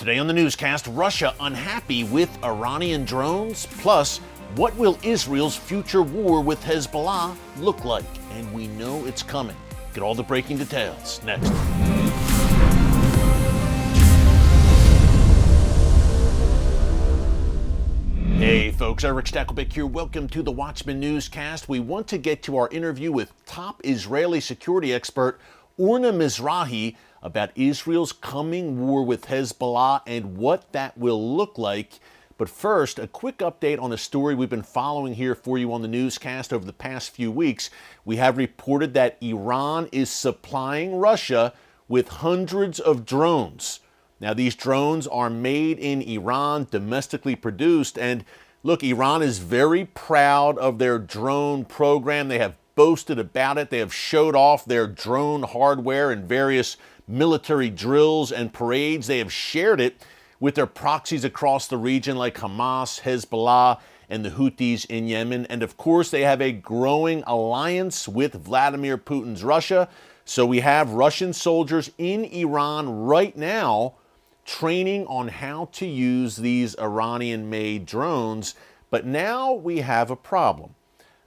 Today on the newscast, Russia unhappy with Iranian drones. Plus, what will Israel's future war with Hezbollah look like? And we know it's coming. Get all the breaking details next. Hey folks, Erick Stakelbeck here. Welcome to the Watchman Newscast. We want to get to our interview with top Israeli security expert Orna Mizrahi about Israel's coming war with Hezbollah and what that will look like. But first, a quick update on a story we've been following here for you on the newscast over the past few weeks. We have reported that Iran is supplying Russia with hundreds of drones. Now, these drones are made in Iran, domestically produced, and look, Iran is very proud of their drone program. They have boasted about it. They have showed off their drone hardware in various military drills and parades. They have shared it with their proxies across the region like Hamas, Hezbollah, and the Houthis in Yemen. And of course, they have a growing alliance with Vladimir Putin's Russia. So we have Russian soldiers in Iran right now training on how to use these Iranian-made drones. But now we have a problem.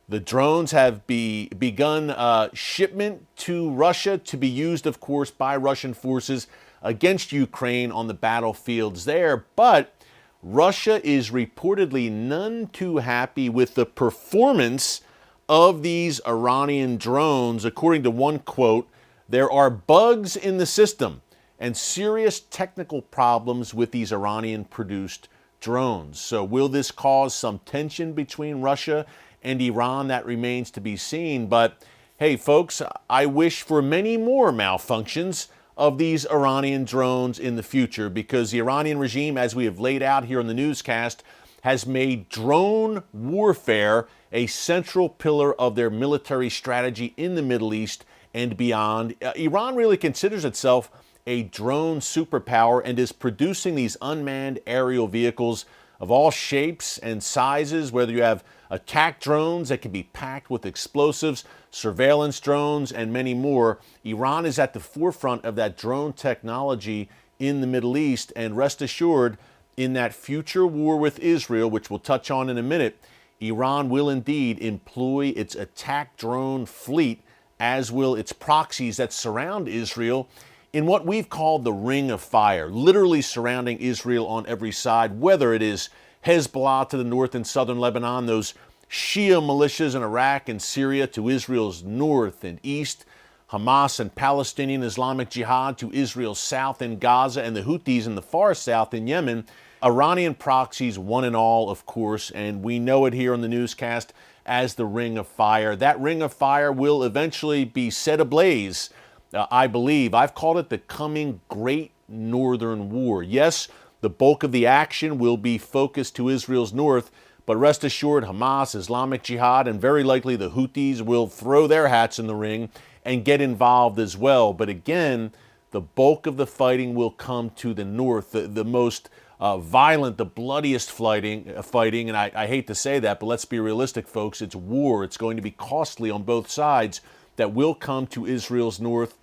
The drones have begun shipment to Russia to be used, of course, by Russian forces against Ukraine on the battlefields there. But Russia is reportedly none too happy with the performance of these Iranian drones. According to one quote, there are bugs in the system and serious technical problems with these Iranian-produced drones. So will this cause some tension between Russia and Iran? That remains to be seen. But hey, folks, I wish for many more malfunctions of these Iranian drones in the future, because the Iranian regime, as we have laid out here on the newscast, has made drone warfare a central pillar of their military strategy in the Middle East and beyond. Iran really considers itself a drone superpower and is producing these unmanned aerial vehicles of all shapes and sizes, whether you have attack drones that can be packed with explosives, surveillance drones, and many more. Iran is at the forefront of that drone technology in the Middle East, and rest assured, in that future war with Israel, which we'll touch on in a minute, Iran will indeed employ its attack drone fleet, as will its proxies that surround Israel, in what we've called the Ring of Fire, literally surrounding Israel on every side, whether it is Hezbollah to the north and southern Lebanon, those Shia militias in Iraq and Syria to Israel's north and east, Hamas and Palestinian Islamic Jihad to Israel's south in Gaza, and the Houthis in the far south in Yemen. Iranian proxies, one and all, of course, and we know it here on the newscast as the Ring of Fire. That Ring of Fire will eventually be set ablaze, I believe. I've called it the coming Great Northern War. Yes, the bulk of the action will be focused to Israel's north, but rest assured, Hamas, Islamic Jihad, and very likely the Houthis will throw their hats in the ring and get involved as well. But again, the bulk of the fighting will come to the north, the most violent, the bloodiest fighting, and I hate to say that, but let's be realistic, folks. It's war. It's going to be costly on both sides. That will come to Israel's north,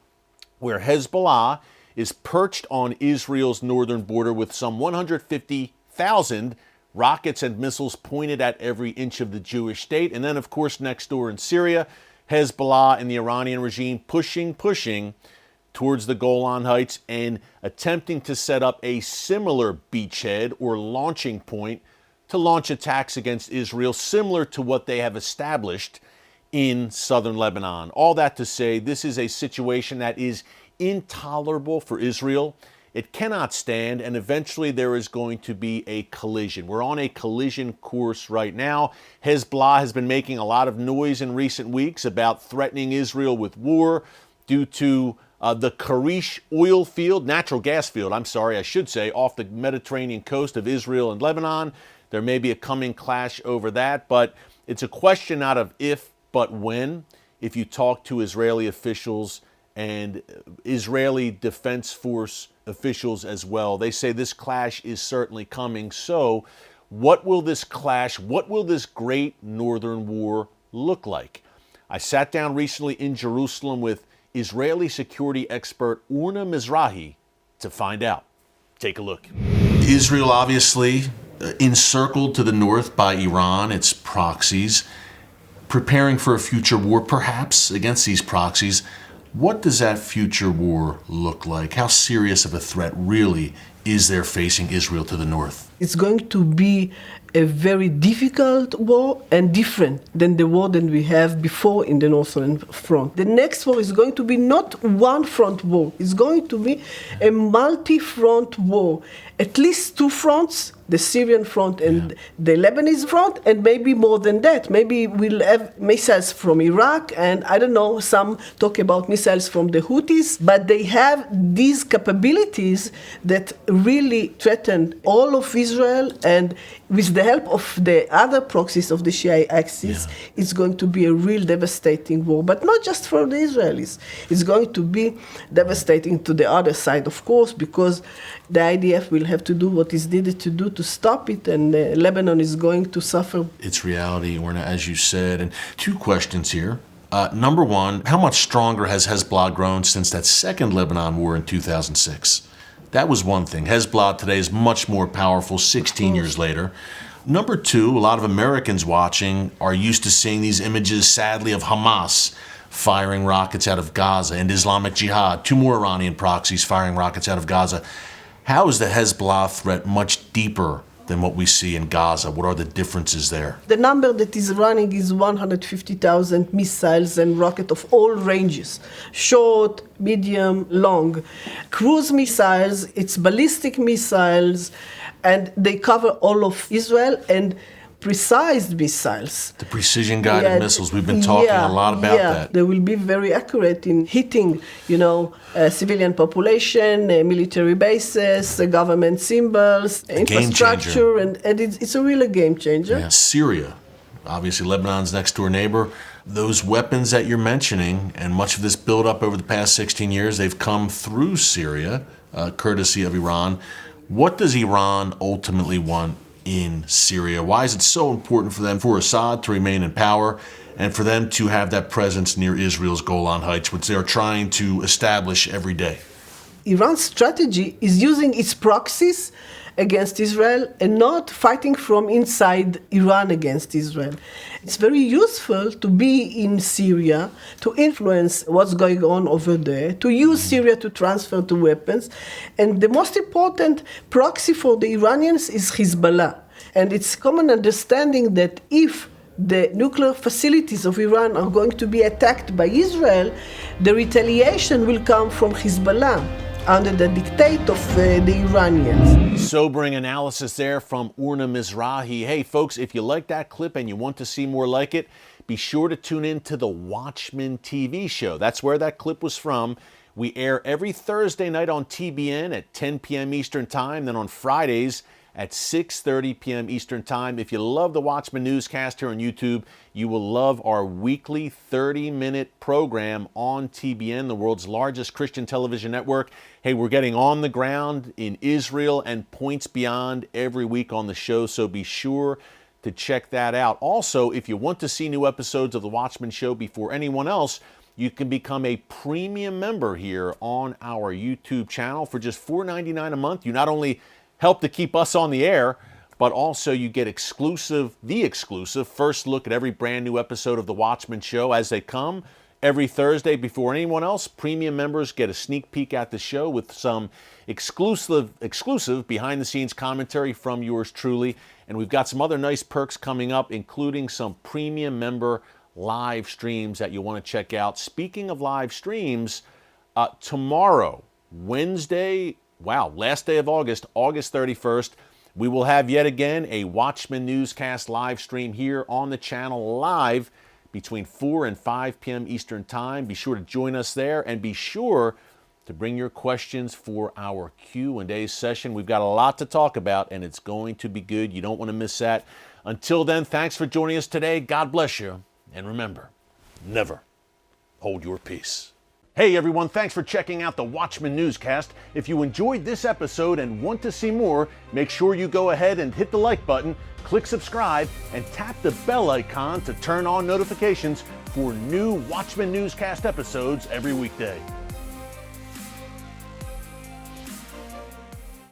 where Hezbollah is perched on Israel's northern border with some 150,000 rockets and missiles pointed at every inch of the Jewish state. And then, of course, next door in Syria, Hezbollah and the Iranian regime pushing towards the Golan Heights and attempting to set up a similar beachhead or launching point to launch attacks against Israel, similar to what they have established in southern Lebanon. All that to say, this is a situation that is intolerable for Israel. It cannot stand, and eventually there is going to be a collision. We're on a collision course right now. Hezbollah has been making a lot of noise in recent weeks about threatening Israel with war due to the Karish oil field, natural gas field, I should say, off the Mediterranean coast of Israel and Lebanon. There may be a coming clash over that, but it's a question not of if, but when. If you talk to Israeli officials and Israeli Defense Force officials as well, they say this clash is certainly coming. So what will this clash, what will this Great Northern War look like? I sat down recently in Jerusalem with Israeli security expert Orna Mizrahi to find out. Take a look. Israel, obviously, encircled to the north by Iran, its proxies, preparing for a future war, perhaps, against these proxies. What does that future war look like? How serious of a threat really is there facing Israel to the north? It's going to be a very difficult war and different than the war that we have before in the Northern Front. The next war is going to be not one front war. It's going to be a multi-front war. At least two fronts, the Syrian front and the Lebanese front, and maybe more than that. Maybe we'll have missiles from Iraq, and I don't know, some talk about missiles from the Houthis, but they have these capabilities that really threaten all of Israel, and with the help of the other proxies of the Shia axis, it's going to be a real devastating war. But not just for the Israelis. It's going to be devastating to the other side, of course, because the IDF will have to do what is needed to do to stop it, and Lebanon is going to suffer. It's reality, Orna, as you said. And two questions here. Number one, how much stronger has Hezbollah grown since that second Lebanon war in 2006? That was one thing. Hezbollah today is much more powerful 16 years later. Number two, a lot of Americans watching are used to seeing these images, sadly, of Hamas firing rockets out of Gaza and Islamic Jihad, two more Iranian proxies firing rockets out of Gaza. How is the Hezbollah threat much deeper than what we see in Gaza? What are the differences there? The number that is running is 150,000 missiles and rockets of all ranges, short, medium, long. Cruise missiles, it's ballistic missiles, and they cover all of Israel, and precise missiles. The precision-guided missiles, we've been talking a lot about that. They will be very accurate in hitting, civilian population, military bases, government symbols, infrastructure, and it's a real game changer. Yeah. Syria, obviously Lebanon's next door neighbor. Those weapons that you're mentioning, and much of this build-up over the past 16 years, they've come through Syria, courtesy of Iran. What does Iran ultimately want in Syria? Why is it so important for them, for Assad to remain in power, and for them to have that presence near Israel's Golan Heights, which they are trying to establish every day? Iran's strategy is using its proxies against Israel and not fighting from inside Iran against Israel. It's very useful to be in Syria, to influence what's going on over there, to use Syria to transfer the weapons. And the most important proxy for the Iranians is Hezbollah. And it's common understanding that if the nuclear facilities of Iran are going to be attacked by Israel, the retaliation will come from Hezbollah, under the dictate of the Iranians. Sobering analysis there from Orna Mizrahi. Hey, folks, if you like that clip and you want to see more like it, be sure to tune in to the Watchman TV show. That's where that clip was from. We air every Thursday night on TBN at 10 p.m. Eastern Time, then on Fridays at 6:30 p.m. Eastern Time. If you love the Watchman Newscast here on YouTube, you will love our weekly 30-minute program on TBN, the world's largest Christian television network. Hey, we're getting on the ground in Israel and points beyond every week on the show, so be sure to check that out. Also, if you want to see new episodes of The Watchman Show before anyone else, you can become a premium member here on our YouTube channel for just $4.99 a month. You not only help to keep us on the air, but also you get the exclusive first look at every brand new episode of The Watchman Show as they come every Thursday before anyone else. Premium members get a sneak peek at the show with some exclusive behind-the-scenes commentary from yours truly. And we've got some other nice perks coming up, including some premium member live streams that you'll want to check out. Speaking of live streams, tomorrow, Wednesday, last day of August 31st, we will have yet again a Watchman Newscast live stream here on the channel live between 4 and 5 p.m. Eastern Time. Be sure to join us there, and be sure to bring your questions for our Q&A session. We've got a lot to talk about, and it's going to be good. You don't want to miss that. Until then, thanks for joining us today. God bless you. And remember, never hold your peace. Hey everyone, thanks for checking out the Watchman Newscast. If you enjoyed this episode and want to see more, make sure you go ahead and hit the like button, click subscribe, and tap the bell icon to turn on notifications for new Watchman Newscast episodes every weekday.